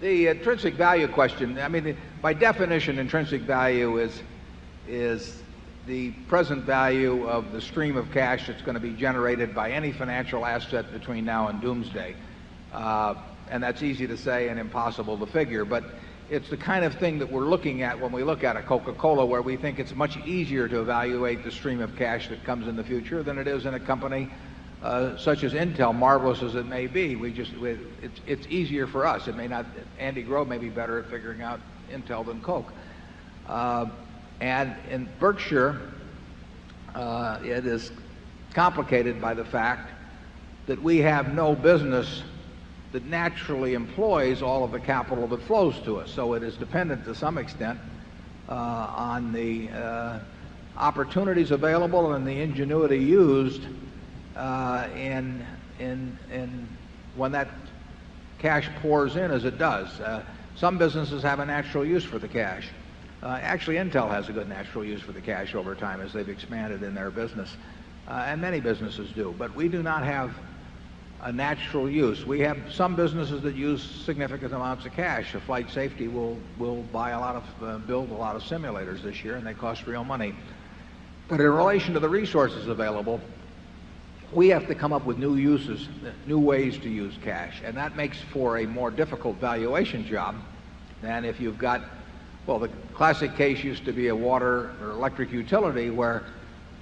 The intrinsic value question, I mean, by definition, intrinsic value is the present value of the stream of cash that's going to be generated by any financial asset between now and doomsday. And that's easy to say and impossible to figure, but it's the kind of thing that we're looking at when we look at a Coca-Cola, where we think it's much easier to evaluate the stream of cash that comes in the future than it is in a company such as Intel, marvelous as it may be. It's easier for us. It may not. Andy Grove may be better at figuring out Intel than Coke. And in Berkshire, it is complicated by the fact that we have no business that naturally employs all of the capital that flows to us. So it is dependent to some extent on the opportunities available and the ingenuity used when that cash pours in, as it does. Some businesses have a natural use for the cash. Actually, Intel has a good natural use for the cash over time as they've expanded in their business, and many businesses do. But we do not have a natural use. We have some businesses that use significant amounts of cash. Flight Safety will buy a lot of build a lot of simulators this year, and they cost real money. But in relation to the resources available, we have to come up with new uses, new ways to use cash, and that makes for a more difficult valuation job than if you've got, well, the classic case used to be a water or electric utility where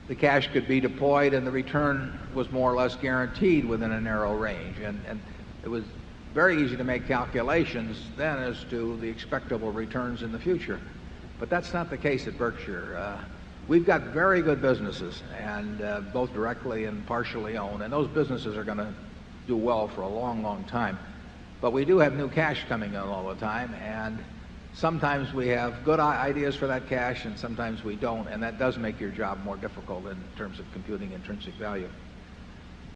the cash could be deployed and the return was more or less guaranteed within a narrow range, and it was very easy to make calculations then as to the expectable returns in the future. But that's not the case at Berkshire. We've got very good businesses, and both directly and partially owned, and those businesses are going to do well for a long, long time. But we do have new cash coming in all the time, and sometimes we have good ideas for that cash, and sometimes we don't, and that does make your job more difficult in terms of computing intrinsic value.